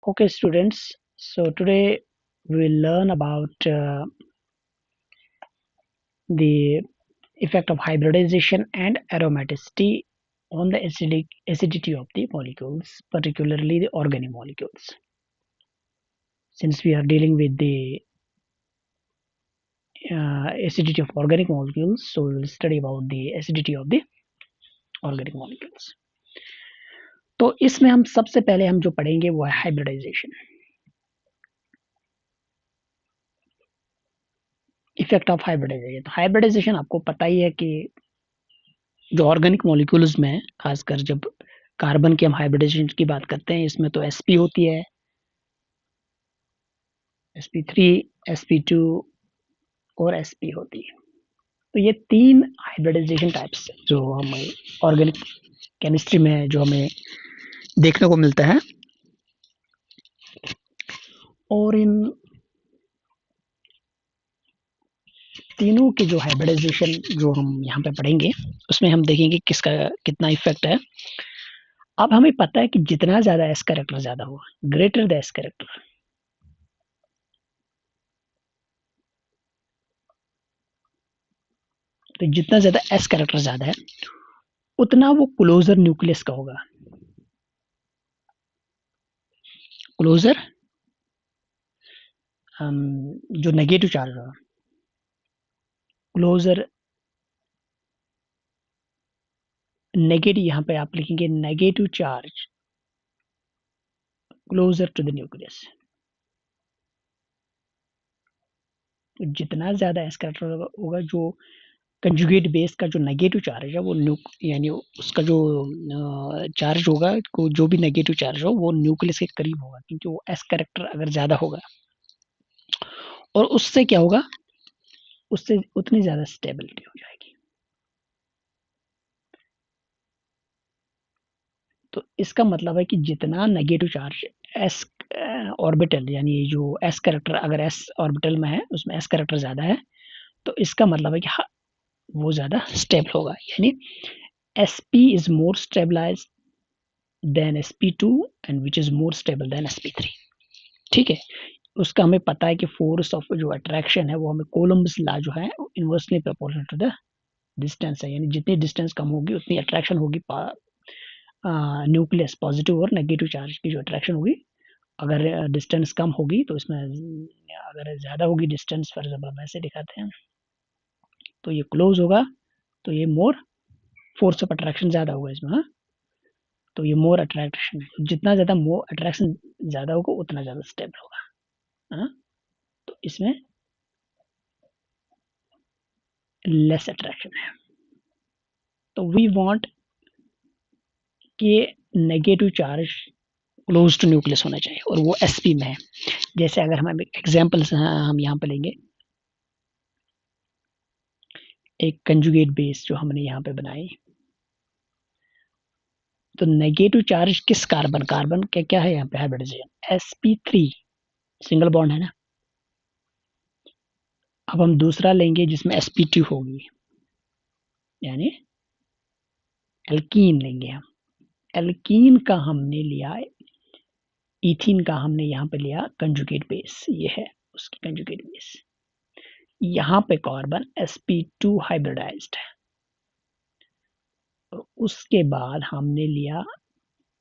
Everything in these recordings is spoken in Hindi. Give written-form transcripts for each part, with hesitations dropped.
Okay, students. So today we will learn about the effect of hybridization and aromaticity on the acidity of the molecules, particularly the organic molecules. Since we are dealing with the acidity of organic molecules, so we will study about the acidity of the organic molecules. तो इसमें हम सबसे पहले हम जो पढ़ेंगे वो है हाइब्रिडाइजेशन. Effect of hybridization. तो हाइब्रिडाइजेशन आपको पता ही है कि जो ऑर्गेनिक मॉलिक्यूल्स में खासकर जब कार्बन की हम हाइब्रिडाइजेशन की बात करते हैं, इसमें तो sp होती है, sp3, sp2 और sp होती है. तो ये तीन हाइब्रिडाइजेशन टाइप्स जो हमें ऑर्गेनिक केमिस्ट्री में जो हमें देखने को मिलता है, और इन तीनों की जो हाइब्रिडाइजेशन जो हम यहाँ पे पढ़ेंगे उसमें हम देखेंगे किसका कितना इफेक्ट है. अब हमें पता है कि जितना ज्यादा एस कैरेक्टर ज्यादा होगा, ग्रेटर द एस कैरेक्टर, तो जितना ज्यादा एस कैरेक्टर ज्यादा है उतना वो क्लोजर न्यूक्लियस का होगा. क्लोजर जो नेगेटिव चार्ज होगा, क्लोजर नेगेटिव, यहाँ पे आप लिखेंगे negative charge closer to the nucleus. तो जितना ज्यादा एस कैरेक्टर होगा, जो कंजुगेट बेस का जो नेगेटिव चार्ज है वो यानी उसका जो चार्ज होगा, जो भी नेगेटिव चार्ज हो वो न्यूक्लियस के करीब होगा, क्योंकि वो एस कैरेक्टर अगर ज्यादा होगा, और उससे क्या होगा, उससे उतनी ज्यादा स्टेबिलिटी हो जाएगी. तो इसका मतलब है कि जितना नेगेटिव चार्ज एस ऑर्बिटल, यानी जो एस कैरेक्टर अगर एस ऑर्बिटल में है उसमें एस कैरेक्टर ज्यादा है, तो इसका मतलब है कि वो ज्यादा स्टेबल होगा. यानी sp is more stabilized than sp2 and which is more stable than sp3. ठीक है. उसका हमें पता है कि फोर्स ऑफ जो अट्रैक्शन है वो हमें कोलम्बस लॉ जो है inversely proportional to the distance है. यानी जितनी डिस्टेंस कम होगी उतनी अट्रैक्शन होगी न्यूक्लियस, पॉजिटिव और नेगेटिव चार्ज की जो अट्रैक्शन होगी. अगर डिस्टेंस कम होगी तो इसमें, अगर ज्यादा होगी डिस्टेंस, फॉर एग्जाम्पल हम ऐसे दिखाते हैं, तो ये क्लोज होगा, तो ये मोर फोर्स ऑफ अट्रैक्शन ज्यादा होगा इसमें. हाँ, तो ये मोर अट्रैक्शन है. जितना ज्यादा मोर अट्रैक्शन ज्यादा होगा उतना ज्यादा स्टेबल होगा. हाँ, तो इसमें लेस अट्रैक्शन है. तो वी वांट कि negative charge close to nucleus होना चाहिए और वो sp में है. जैसे अगर हम एग्जांपल हम यहाँ पे लेंगे, एक कंजुगेट बेस जो हमने यहाँ पे बनाई, तो नेगेटिव चार्ज किस कार्बन, कार्बन के क्या है यहाँ पे हाइब्रिडाइजेशन, sp3 सिंगल बॉन्ड है ना. अब हम दूसरा लेंगे जिसमें sp2 होगी, यानी एल्कीन लेंगे हम. एल्कीन का हमने लिया, इथीन का हमने यहाँ पे लिया कंजुगेट बेस, ये है उसकी कंजुगेट बेस. यहाँ पे कार्बन sp2 हाइब्रिडाइज्ड है, और उसके बाद हमने लिया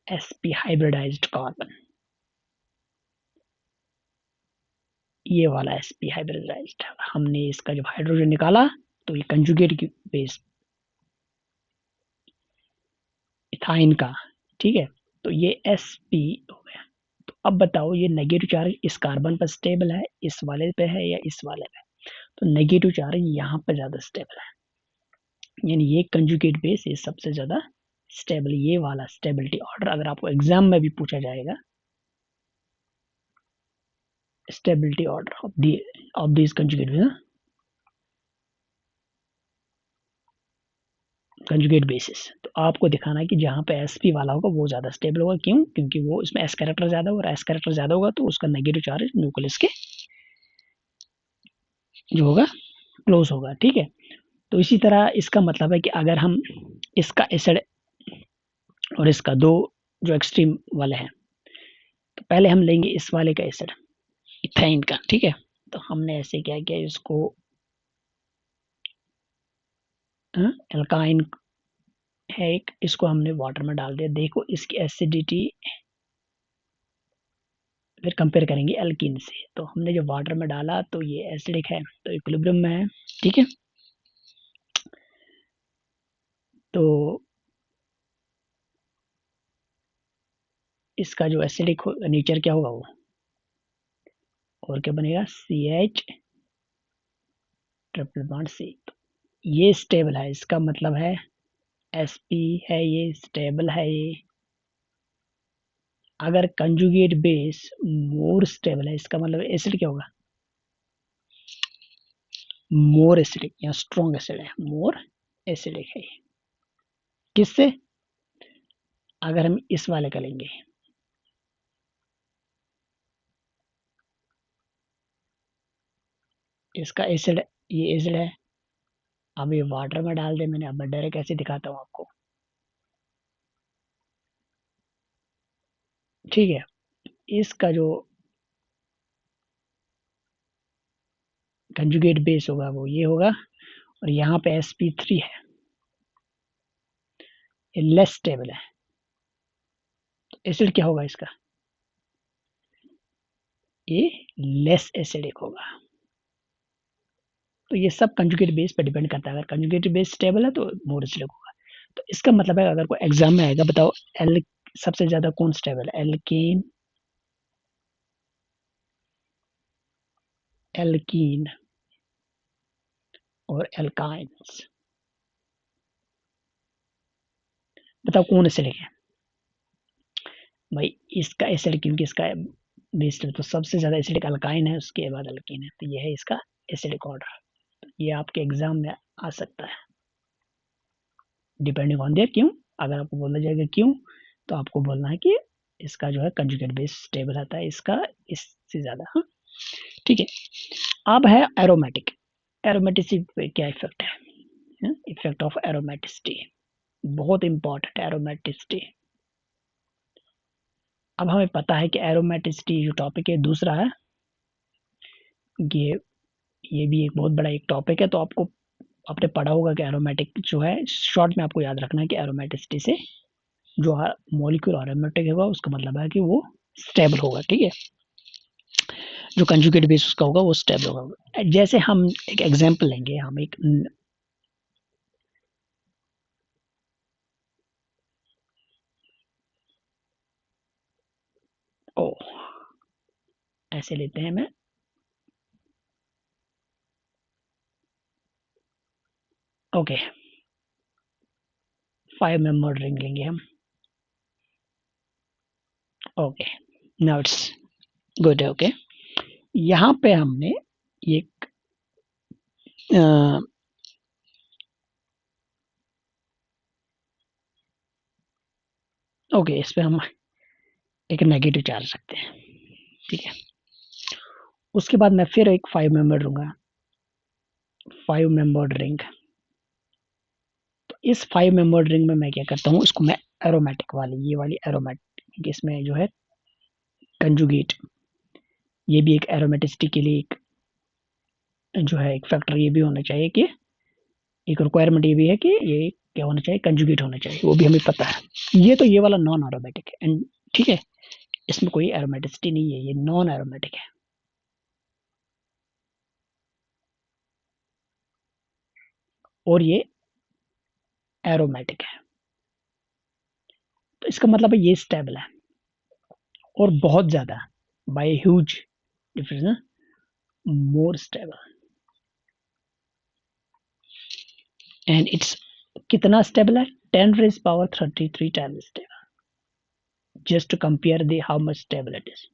sp हाइब्रिडाइज्ड कार्बन, ये वाला sp हाइब्रिडाइज्ड. हमने इसका जब हाइड्रोजन निकाला तो ये कंजुगेट की बेस इथाइन का, ठीक है. तो ये sp हो गया. तो अब बताओ ये नेगेटिव चार्ज इस कार्बन पर स्टेबल है, इस वाले पे है, या इस वाले पे. तो नेगेटिव चार्ज यहाँ पे ज्यादा स्टेबल है, यानी ये कंजुगेट बेस ये सबसे ज्यादा स्टेबल. ये वाला स्टेबिलिटी ऑर्डर अगर आपको एग्जाम में भी पूछा जाएगा, stability order of this conjugate base, conjugate basis, तो आपको दिखाना है कि जहां पे sp वाला होगा वो ज्यादा स्टेबल होगा. क्यों? क्योंकि वो इसमें s कैरेक्टर ज्यादा होगा, और s कैरेक्टर ज्यादा होगा तो उसका नेगेटिव चार्ज न्यूक्लियस के जो होगा क्लोज होगा. ठीक है. तो इसी तरह इसका मतलब है कि अगर हम इसका एसिड और इसका दो जो एक्सट्रीम वाले हैं, तो पहले हम लेंगे इस वाले का एसिड, इथाइन का, ठीक है। तो हमने ऐसे क्या किया, इसको एल्काइन है एक, इसको हमने वाटर में डाल दिया। देखो इसकी एसिडिटी फिर कंपेयर करेंगे एल्कीन से। तो हमने जो वाटर में डाला तो ये एसिडिक है, तो इक्विलिब्रियम में है, ठीक है। तो इसका जो एसिडिक नेचर क्या होगा वो, और क्या बनेगा, CH ट्रिपल बॉन्ड C। तो ये स्टेबल है, इसका मतलब है Sp है, ये स्टेबल है ये। अगर कंजुगेट बेस मोर स्टेबल है, इसका मतलब एसिड क्या होगा, मोर एसिडिक या स्ट्रॉन्ग एसिड है, मोर एसिडिक है। किससे, अगर हम इस वाले का लेंगे, इसका एसिड, ये एसिड है। अब ये वाटर में डाल दे मैंने, अब मैं डायरेक्ट ऐसे दिखाता हूँ आपको, ठीक है। इसका जो कंजुगेट बेस होगा वो ये होगा, और यहाँ पे sp3 है, ये लेस स्टेबल है। तो एसिड क्या होगा इसका, ये लेस एसिडिक होगा। तो ये सब कंजुगेट बेस पे डिपेंड करता है। अगर कंजुगेट बेस स्टेबल है तो मोर एसिडिक होगा। तो इसका मतलब है, अगर कोई एग्जाम में आएगा, बताओ एल सबसे ज्यादा कौन स्टेबल है, एल्कीन, एल्कीन और एल्काइंस, बताओ कौन एसिडिक है भाई। इसका एसिड, क्योंकि इसका बेस तो सबसे ज्यादा एसिडिक अल्काइन है, उसके बाद एल्कीन है। तो ये है इसका एसिडिक ऑर्डर। ये आपके एग्जाम में आ सकता है, डिपेंडिंग ऑन देयर क्यों। अगर आपको बोला जाएगा क्यों, तो आपको बोलना है कि इसका जो है कंजुगेट बेस स्टेबल आता है, इसका इससे ज्यादा, हाँ, ठीक है। अब है एरोमेटिक। एरोमेटिसिटी पे क्या इफेक्ट है, इफेक्ट ऑफ एरोमेटिसिटी, बहुत इंपॉर्टेंट एरोमेटिसिटी। अब हमें पता है कि एरोमेटिसिटी जो टॉपिक है दूसरा है, ये ये भी एक बहुत बड़ा एक टॉपिक है। तो आपको, आपने पढ़ा होगा कि एरोमेटिक जो है, शॉर्ट में आपको याद रखना है कि एरोमेटिसिटी से जो मॉलिक्यूल एरोमेटिक होगा उसका मतलब है कि वो स्टेबल होगा, ठीक है। जो कंजुगेट बेस उसका होगा वो स्टेबल होगा। जैसे हम एक एग्जांपल लेंगे, हम एक ओ ऐसे लेते हैं मैं, ओके, 5 मेंबर रिंग लेंगे हम, okay, now it's good, okay. यहाँ पे हमने एक ओके, इस पे हम एक नेगेटिव चार्ज रखते हैं, ठीक है। उसके बाद मैं फिर एक 5 मेंबर लूंगा, 5 मेंबर्ड रिंग। तो इस 5 मेंबर्ड रिंग में मैं क्या करता हूँ, इसको मैं एरोमेटिक वाली, ये वाली एरोमेटिक, इसमें जो है कंजुगेट, ये भी एक एरोमेटिसिटी के लिए एक जो है एक फैक्टर ये भी होना चाहिए कि एक रिक्वायरमेंट ये भी है कि ये क्या होना चाहिए, कंजुगेट होना चाहिए, वो भी हमें पता है। ये तो ये वाला नॉन एरोमेटिक है, एंड ठीक है, इसमें कोई एरोमेटिसिटी नहीं है, ये नॉन एरोमेटिक है। और ये एरोमेटिक है। तो इसका मतलब है ये स्टेबल है, और बहुत ज्यादा, by huge difference, more stable. And it's कितना स्टेबल है, 10⁻³ times stable. Just to compare the how much stable it is,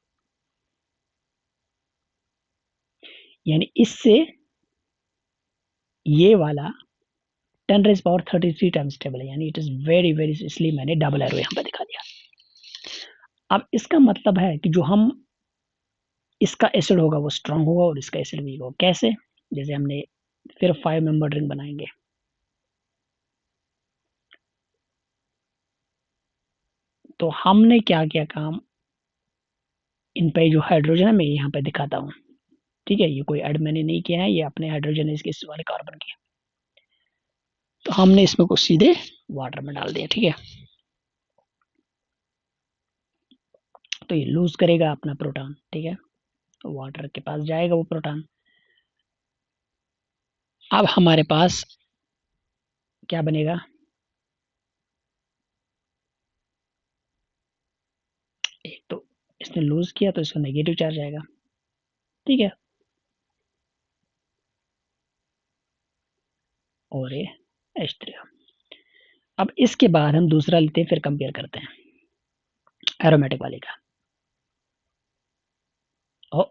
यानी इससे ये वाला 10⁻³ टाइम्स स्टेबल है, यानी इट इज वेरी वेरी, इसलिए मैंने डबल एरो यहाँ पे दिखा दिया। अब इसका मतलब है कि जो हम इसका एसिड होगा वो स्ट्रांग होगा और इसका एसिड वीक होगा। कैसे, जैसे हमने फिर 5 मेंबर रिंग बनाएंगे, तो हमने क्या किया काम, इन पे जो हाइड्रोजन है मैं यहाँ पे दिखाता हूँ, ठीक है। ये कोई ऐड मैंने नहीं किया है, ये अपने हाइड्रोजन है इसके इस वाले कार्बन की। तो हमने इसमें को सीधे वाटर में डाल दिया, ठीक है। तो ये लूज करेगा अपना प्रोटॉन, ठीक है। तो वाटर के पास जाएगा वो प्रोटॉन। अब हमारे पास क्या बनेगा, एक तो इसने लूज किया तो इसका नेगेटिव चार्ज आएगा, ठीक है। और ये H3। अब इसके बाद हम दूसरा लेते हैं, फिर कंपेयर करते हैं एरोमेटिक वाले का। ओ,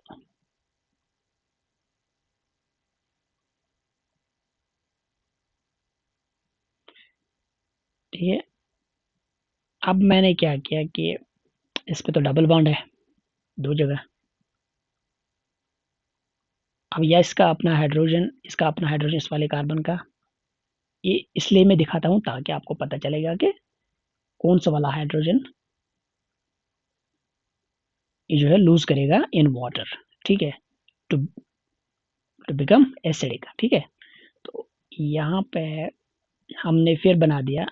ठीक है। अब मैंने क्या किया कि इस पे तो डबल बॉन्ड है दो जगह। अब यह इसका अपना हाइड्रोजन, इसका अपना हाइड्रोजन इस वाले कार्बन का। ये इसलिए मैं दिखाता हूँ ताकि आपको पता चलेगा कि कौन सा वाला हाइड्रोजन ये जो है लूज करेगा इन वाटर, ठीक है, टू टू बिकम एसिडिक, ठीक है। तो यहाँ पे हमने फिर बना दिया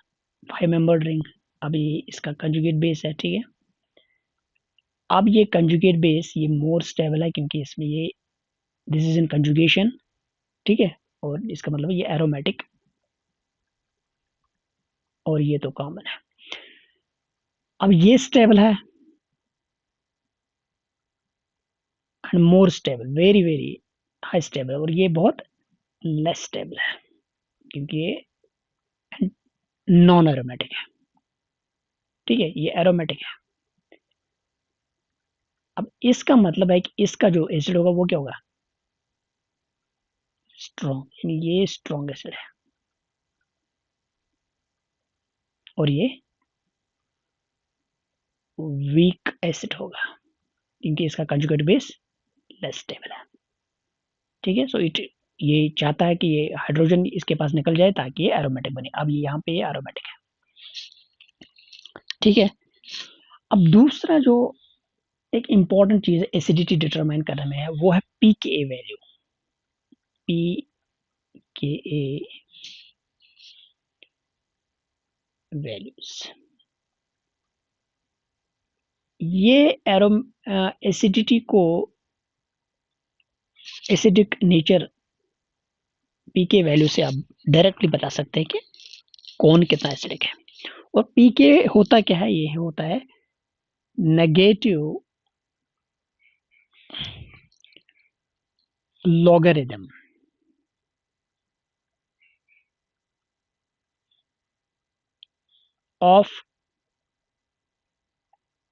5 मेंबर्ड रिंग। अभी इसका कंजुगेट बेस है, ठीक है। अब ये कंजुगेट बेस ये मोर स्टेबल है क्योंकि इसमें ये दिस इज इन कंजुगेशन, ठीक है। और इसका मतलब ये एरोमेटिक और ये तो कॉमन है। अब ये स्टेबल है and more stable, very very high stable, और ये बहुत लेस स्टेबल है क्योंकि ये नॉन एरोमेटिक है, ठीक है। ये एरोमेटिक है। अब इसका मतलब है कि इसका जो एसिड होगा वो क्या होगा, स्ट्रॉन्ग, ये स्ट्रॉन्ग एसिड है और ये वीक एसिड होगा क्योंकि इसका कंजुगेट बेस लेस स्टेबल है, ठीक है। सो इट ये चाहता है कि ये हाइड्रोजन इसके पास निकल जाए ताकि ये एरोमेटिक बने। अब ये यहाँ पे ये एरोमेटिक है, ठीक है। अब दूसरा जो एक इंपॉर्टेंट चीज है एसिडिटी डिटरमाइन करने में है वो है पी के ए वैल्यू। पी के ए वैल्यूज, ये एरो एसिडिटी को, एसिडिक नेचर पी के वैल्यू से आप डायरेक्टली बता सकते हैं कि कौन कितना एसिडिक है। और पी के होता क्या है, ये होता है negative logarithm of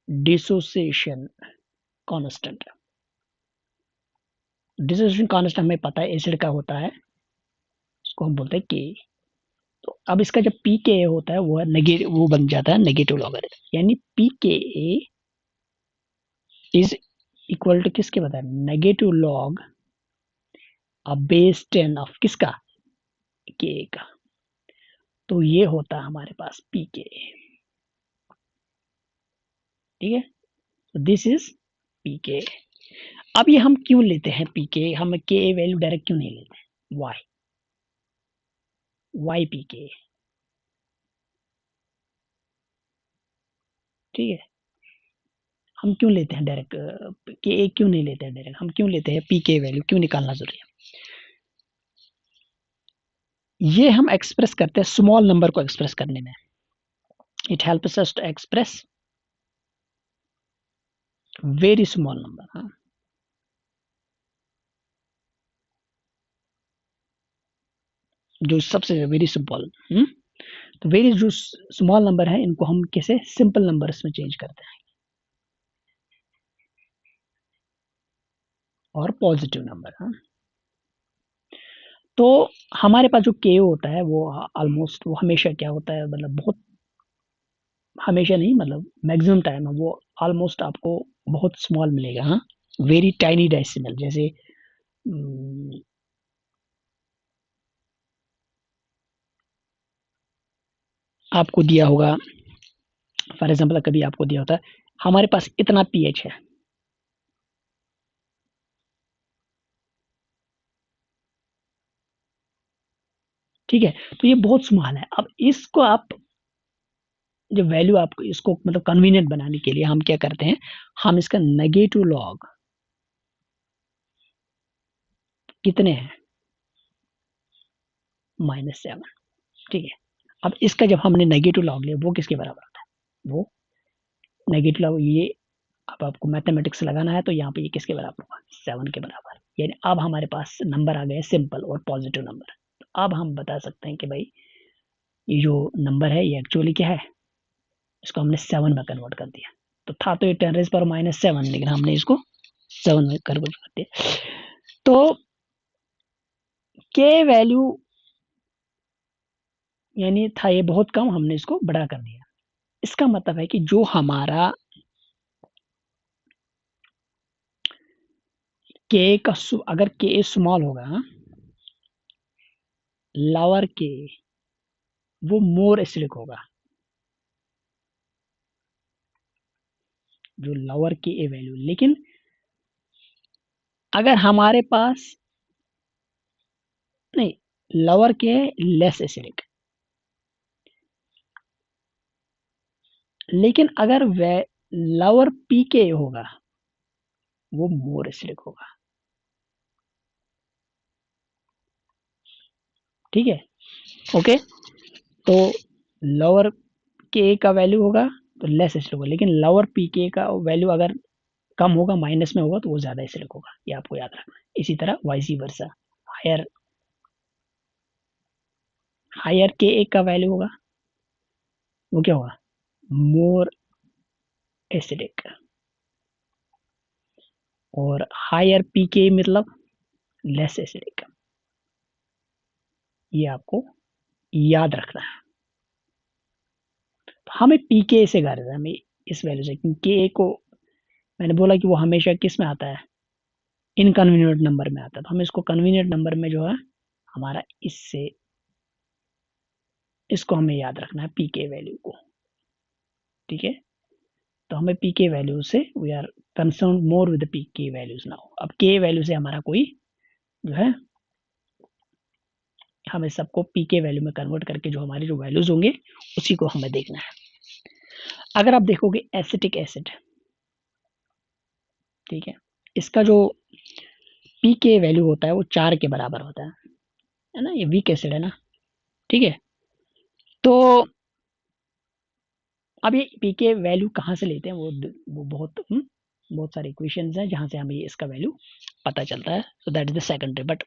dissociation constant. Dissociation constant हमें पता है एसिड का होता है, उसको हम बोलते हैं के। तो अब इसका जब पी के होता है वो है नेगेटिव, वो बन जाता है नेगेटिव लॉगरिथम, यानी पी के इज इक्वल टू किसके बताया, नेगेटिव लॉग अब बेस 10 ऑफ किसका, के का। तो ये होता है हमारे पास पी के, ठीक है। तो दिस इज पी के। अब ये हम क्यों लेते हैं पी के, हम के वैल्यू डायरेक्ट क्यों नहीं लेते, वाई पी के, ठीक है। हम क्यों लेते हैं डायरेक्ट के क्यों नहीं लेते हैं डायरेक्ट, हम क्यों लेते हैं पी के वैल्यू क्यों निकालना जरूरी है। ये हम एक्सप्रेस करते हैं स्मॉल नंबर को एक्सप्रेस करने में। It helps us to express very small number. हाँ, जो सबसे वेरी सिंपल, तो वेरी जो स्मॉल नंबर है इनको हम कैसे सिंपल नंबर्स में चेंज करते हैं और पॉजिटिव नंबर। हाँ, तो हमारे पास जो के होता है वो ऑलमोस्ट वो हमेशा क्या होता है, मतलब बहुत हमेशा नहीं, मतलब मैक्सिमम टाइम वो ऑलमोस्ट आपको बहुत स्मॉल मिलेगा। हाँ, वेरी टाइनी डेसिमल, जैसे आपको दिया होगा, फॉर एग्जांपल कभी आपको दिया होता है हमारे पास इतना पीएच है, ठीक है, तो ये बहुत स्मॉल है। अब इसको आप जो वैल्यू आपको इसको मतलब कन्वीनियंट बनाने के लिए हम क्या करते हैं, हम इसका नेगेटिव लॉग कितने हैं, -7। ठीक है, अब इसका जब हमने नेगेटिव लॉग लिया वो किसके बराबर होता है, वो नेगेटिव लॉग ये, अब आपको मैथमेटिक्स लगाना है तो यहाँ पे ये किसके बराबर होगा, 7 के बराबर। यानी अब हमारे पास नंबर आ गए सिंपल और पॉजिटिव नंबर। तो अब हम बता सकते हैं कि भाई ये जो नंबर है ये एक्चुअली क्या है, इसको हमने 7 में कन्वर्ट कर दिया। तो था तो ये 10⁻⁻7, लेकिन हमने इसको 7 में कन्वर्ट कर दिया। तो के वैल्यू यानी था ये बहुत कम, हमने इसको बड़ा कर दिया। इसका मतलब है कि जो हमारा के का अगर के स्मॉल होगा, लोअर के वो मोर एसिडिक होगा। जो लोअर के ए वैल्यू, लेकिन अगर हमारे पास नहीं, लोअर के लेस एसिडिक, लेकिन अगर वे लोअर पी के होगा वो मोर एसिडिक होगा। ठीक है, ओके। तो लोअर के का वैल्यू होगा तो लेस एसिडिक होगा, लेकिन लोअर पी के का वैल्यू अगर कम होगा, माइनस में होगा, तो वो ज्यादा एसिडिक होगा। ये आपको याद रखना है। इसी तरह वाइसी वर्सा, हायर हायर के का वैल्यू होगा वो क्या होगा, मोर एसिडिक। और हायर पीके मतलब लेस एसिडिक। ये आपको याद रखना है। तो हमें पीके से गर्ज है, हमें इस वैल्यू से, क्योंकि के को मैंने बोला कि वो हमेशा किस में आता है, इनकन्वीनियंट नंबर में आता है। तो हमें इसको कन्वीनियंट नंबर में जो है हमारा इससे, इसको हमें याद रखना है पीके वैल्यू को। ठीक है, तो हमें पीके वैल्यू से we are concern more with pK values now. अब के वैल्यू से हमारा कोई जो है, हमें सबको पीके वैल्यू में कन्वर्ट करके जो हमारे जो वैल्यूज होंगे उसी को हमें देखना है। अगर आप देखोगे एसिटिक एसिड, ठीक है, इसका जो पीके वैल्यू होता है वो 4 के बराबर होता है ना, ये वीक एसिड है ना। ठीक है, तो अब ये पीके वैल्यू कहाँ से लेते हैं, वो बहुत सारे इक्वेशंस हैं जहां से हमें इसका वैल्यू पता चलता है। सो that is the secondary, but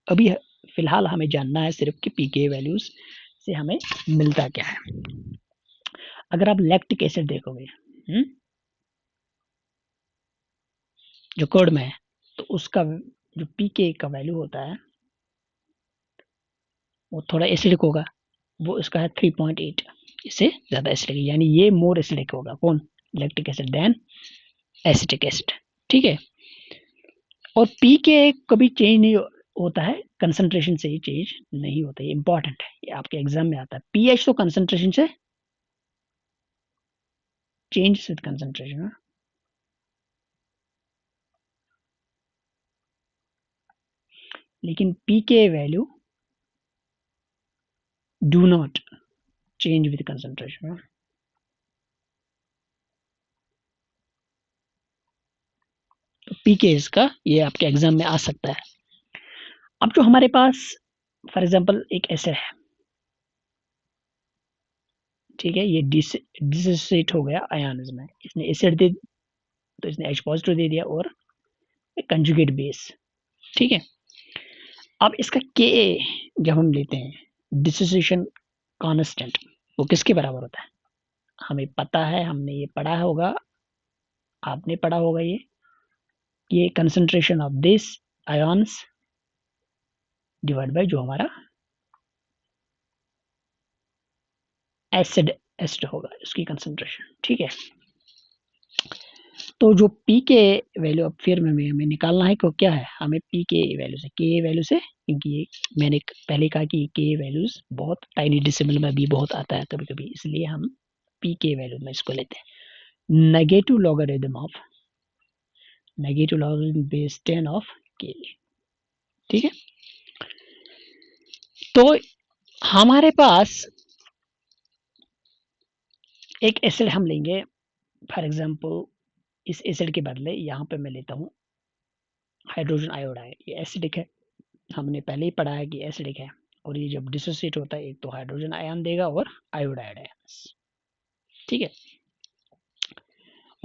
अभी फिलहाल हमें जानना है सिर्फ कि पीके वैल्यूज से हमें मिलता क्या है। अगर आप लैक्टिक एसिड देखोगे जो कर्ड में है, तो उसका जो पीके का वैल्यू होता है वो थोड़ा एसिडिक होगा। वो इसका है 3.8, इससे ज्यादा एसिडिक, यानी ये मोर एसिडिक होगा कौन, lactic acid then acetic acid. ठीक है, और पी के कभी चेंज नहीं होता है, कंसंट्रेशन से ही चेंज नहीं होता है। ये इंपॉर्टेंट है, ये आपके एग्जाम में आता है। पीएच तो कंसंट्रेशन से चेंज विद कंसंट्रेशन, लेकिन पी के value do not change with concentration. तो पी के इसका ये आपके एग्जाम में आ सकता है। अब जो हमारे पास फॉर एग्जांपल एक एसिड है, ठीक है, ये डिसोसिएट हो गया आयंस में, इसने एसिड दे तो इसने H पॉजिटिव दे दिया और कंजुगेट बेस। ठीक है, अब इसका के जब हम लेते हैं डिसोसिएशन कांस्टेंट, वो किसके बराबर होता है, हमें पता है, हमने ये पढ़ा होगा, आपने पढ़ा होगा ये concentration of this ions divide by जो हमारा एसिड एसिड होगा उसकी कंसंट्रेशन। ठीक है, तो जो पी के वैल्यू अब फिर में हमें निकालना है, क्या है, हमें पी के वैल्यू से, के वैल्यू से, क्योंकि ये मैंने पहले कहा कि के वैल्यूज बहुत टाइनी डिसिमल में भी बहुत आता है कभी कभी, इसलिए हम पी के वैल्यू में इसको लेते हैं। नेगेटिव लॉगरिथम बेस 10 ऑफ के। ठीक है, तो हमारे पास एक एसिड हम लेंगे, फॉर एग्जांपल इस एसिड के बदले यहाँ पे मैं लेता हूँ हाइड्रोजन आयोडाइड। ये एसिडिक है, हमने पहले ही पढ़ा है कि एसिडिक है, और ये जब डिसोसिएट होता है एक तो हाइड्रोजन आयन देगा और आयोडाइड आयन। ठीक है,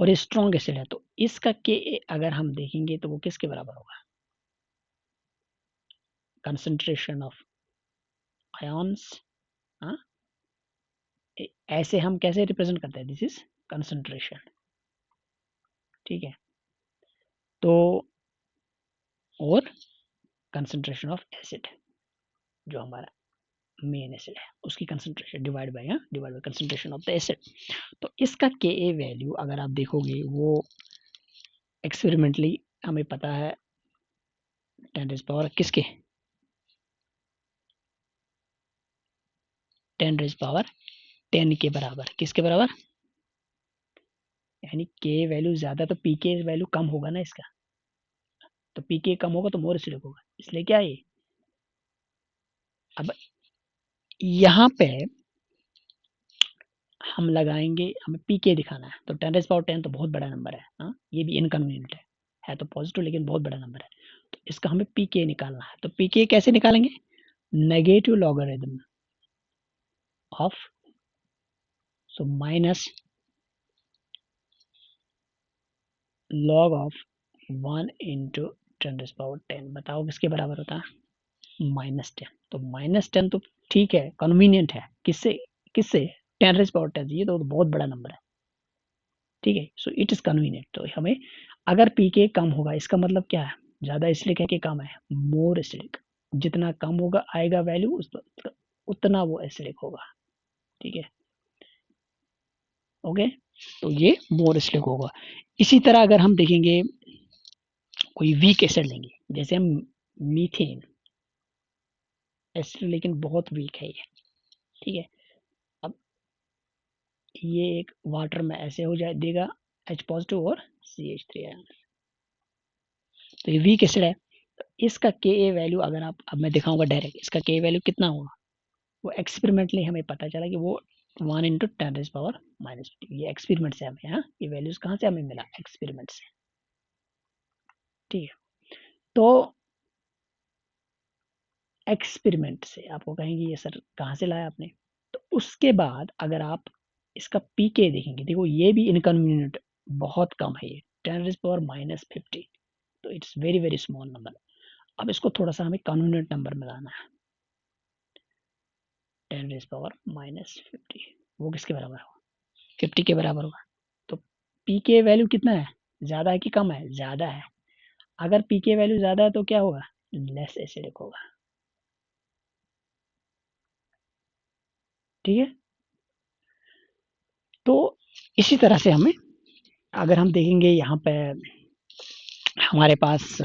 और ये स्ट्रॉन्ग एसिड है, तो इसका के अगर हम देखेंगे तो वो किसके बराबर होगा? Concentration of ions. हाँ, ऐसे हम कैसे रिप्रेजेंट करते हैं? This is concentration. ठीक है, तो और कंसंट्रेशन ऑफ एसिड जो हमारा मेन एसिड है उसकी concentration divide by concentration of the acid. तो इसका के ए वैल्यू अगर आप देखोगे वो एक्सपेरिमेंटली हमें पता है 10 पावर किसके 10 के बराबर, किसके बराबर? यानी के वैल्यू ज्यादा तो पी के वैल्यू कम होगा ना इसका, तो पी के कम होगा तो मोर एसिडिक होगा, इसलिए क्या है? अब यहाँ पे हम लगाएंगे, हमें पी के दिखाना है, तो 10 तो बहुत बड़ा नंबर है। हाँ, ये भी इनकन्वीनियंट है तो पॉजिटिव लेकिन बहुत बड़ा नंबर है, तो इसका हमें पी के निकालना है। तो पी के कैसे निकालेंगे? Negative logarithm of, so minus log of 1 into 10 बताओ किसके बराबर होता है? -10। तो -10 तो ठीक है, कन्वीनियंट है, किससे किससे? 10 ये तो बहुत बड़ा नंबर है। ठीक है, सो इट इज कन्वीनियंट। तो हमें अगर पी के कम होगा इसका मतलब क्या है? ज्यादा एसिडिक है कि कम है? More acidic. जितना कम होगा आएगा वैल्यू उतना वो एसिडिक होगा। ठीक है, ओके, तो ये मोर एसिडिक होगा। इसी तरह अगर हम देखेंगे कोई वीक एसिड लेंगे, जैसे हम मीथेन एसिड, लेकिन बहुत वीक है ये। ठीक है, अब ये एक वाटर में ऐसे हो जाए देगा H पॉजिटिव और CH3 आयन, तो ये वीक एसिड है। तो इसका के ए वैल्यू अगर आप, अब मैं दिखाऊंगा डायरेक्ट, इसका के ए वैल्यू कितना होगा? वो एक्सपेरिमेंटली हमें पता चला कि वो 1 इंटू 10 ये एक्सपेरिमेंट से हमें, हाँ, ये वैल्यूज कहाँ से हमें मिला? एक्सपेरिमेंट से। ठीक है, तो एक्सपेरिमेंट से आपको कहेंगे ये सर कहाँ से लाया आपने? तो उसके बाद अगर आप इसका पीके देखेंगे, देखो ये भी इनकन्वीनियंट बहुत कम है, ये 10⁻⁻50, तो it's very very small number. अब इसको थोड़ा सा हमें कन्वीनियंट नंबर में लाना है, 10⁻⁻50, वो किसके बराबर होगा? 50 के बराबर होगा। तो पी के वैल्यू कितना है? ज्यादा है कि कम है? ज्यादा है। अगर पी के वैल्यू ज्यादा है तो क्या होगा? लेस एसिडिक होगा। ठीक है, तो इसी तरह से हमें, अगर हम देखेंगे यहाँ पे हमारे पास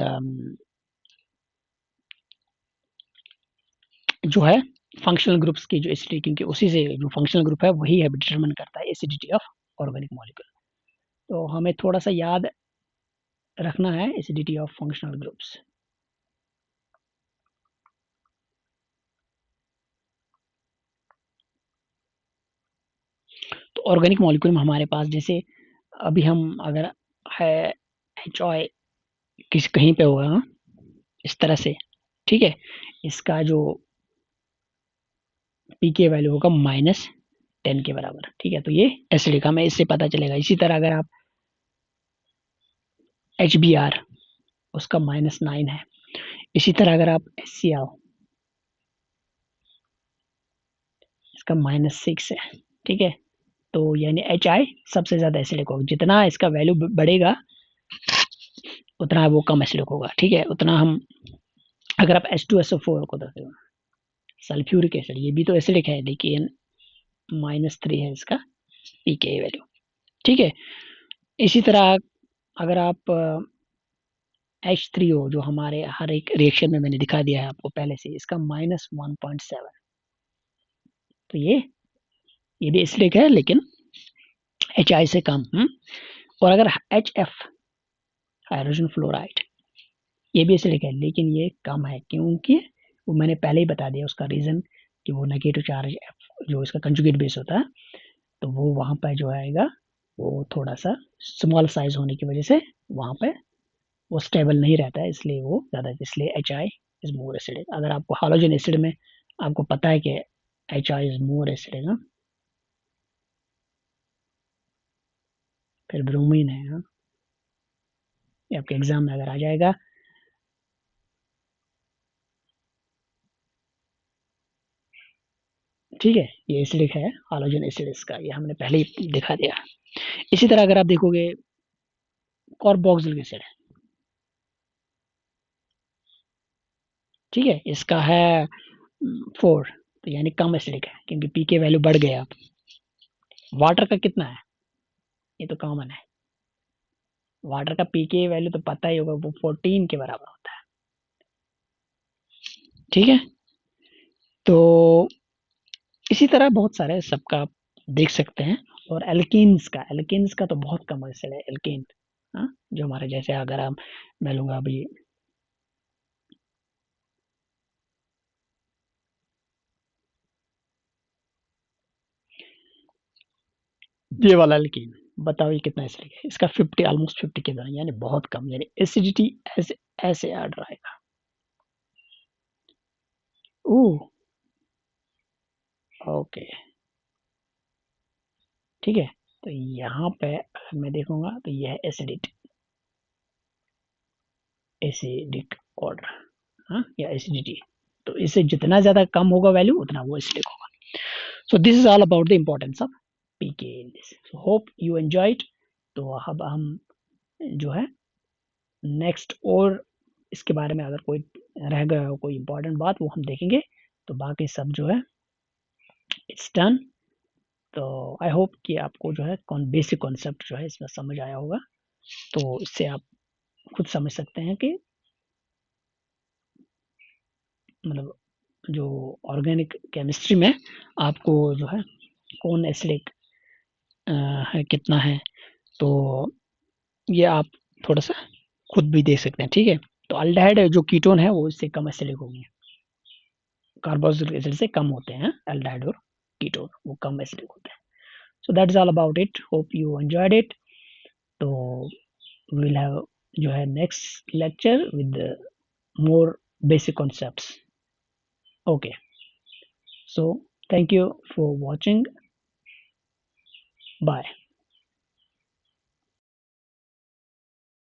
जो है फंक्शनल ग्रुप्स की जो एसिडिटी, क्योंकि उसी से जो फंक्शनल ग्रुप है वही है डिटरमिन करता है एसिडिटी ऑफ ऑर्गेनिक मॉलिक्यूल। तो हमें थोड़ा सा याद रखना है एसिडिटी ऑफ फंक्शनल ग्रुप्स। तो ऑर्गेनिक मॉलिक्यूल में हमारे पास जैसे अभी हम अगर है एच ऑय किस कहीं पे होगा इस तरह से, ठीक है, इसका जो पी के वैल्यू होगा -10 के बराबर। ठीक है, तो ये एसिडिक हमें इससे पता चलेगा। इसी तरह अगर आप एच बी आर, उसका -9 है। इसी तरह अगर आप एस सी आओ, इसका -6 है। ठीक है, तो यानी एच आई सबसे ज्यादा एसिडिक होगा, जितना इसका वैल्यू बढ़ेगा उतना वो कम एसिडिक होगा। ठीक है, उतना हम, अगर आप H2SO4 को देखते हो, सल्फ्यूरिक एसिड, ये भी तो एसिडिक है लेकिन -3 है इसका पीके वैल्यू। ठीक है, इसी तरह अगर आप H3O जो हमारे हर एक रिएक्शन में मैंने दिखा दिया है आपको पहले से, इसका -1.7, तो ये भी एसिडिक है लेकिन HI से कम। और अगर HF हाइड्रोजन फ्लोराइड, ये भी एसिडिक है लेकिन ये कम है, क्योंकि वो मैंने पहले ही बता दिया उसका रीजन, कि वो नेगेटिव चार्ज जो इसका कंजुगेट बेस होता है, तो वो वहाँ पे जो आएगा वो थोड़ा सा स्मॉल साइज होने की वजह से वहाँ पे वो स्टेबल नहीं रहता है, इसलिए वो ज़्यादा, इसलिए H I is more acidic. अगर आपको हालोजन एसिड में आपको पता है कि H I is more acidic, हाँ, फिर ब्रोमीन है, हाँ, ये आपके एग्जाम में अगर आ जाएगा। ठीक है, ये एसिडिक है, हालोजन एसिड इसका, ये हमने पहले ही दिखा दिया। इसी तरह अगर आप देखोगे कार्बोक्सिलिक एसिड, ठीक है, इसका है 4, तो यानी कम एसिडिक है क्योंकि पी के वैल्यू बढ़ गया। वाटर का कितना है, ये तो कॉमन है, वाटर का पीके वैल्यू तो पता ही होगा, वो 14 के बराबर होता है। ठीक है, तो इसी तरह बहुत सारे सबका आप देख सकते हैं। और एल्कीन्स का तो बहुत कम एसिड है एल्कीन, हाँ, जो हमारे जैसे अगर हम, मैं लूंगा अभी ये वाला एल्कीन, बताओ ये कितना एसिडिक है, इसका 50, ऑलमोस्ट 50 के बराबर, यानी बहुत कम, यानी एसिडिटी ऐसे ऐसे ऐड रहेगा। ओह, ओके, ठीक है, तो यहाँ पे अगर मैं देखूंगा तो यह है एसिडिक ऑर्डर, हाँ, या एसिडिटी, तो इससे जितना ज्यादा कम होगा वैल्यू उतना वो एसिडिक होगा। So this is all about the importance of pK in this, so hope you enjoyed. तो अब हम जो है नेक्स्ट, और इसके बारे में अगर कोई रह गया हो कोई इंपॉर्टेंट बात, वो हम देखेंगे। तो बाकी सब जो है इट्स डन। तो आई होप कि आपको जो है कौन बेसिक कॉन्सेप्ट जो है इसमें समझ आया होगा। तो इससे आप खुद समझ सकते हैं कि मतलब जो ऑर्गेनिक केमिस्ट्री में आपको जो है कौन एसिडिक है, कितना है, तो ये आप थोड़ा सा खुद भी देख सकते हैं। ठीक है, तो अल्डिहाइड जो कीटोन है वो इससे कम एसिडिक होंगे, कार्बोक्सिलिक एसिड से कम होते हैं एल्डिहाइड और कीटोन, वो कम एसिडिक होते हैं। So that is all about it, hope you enjoyed it. तो विल हैव जो है next lecture with more basic concepts. Okay, so thank you for watching, bye.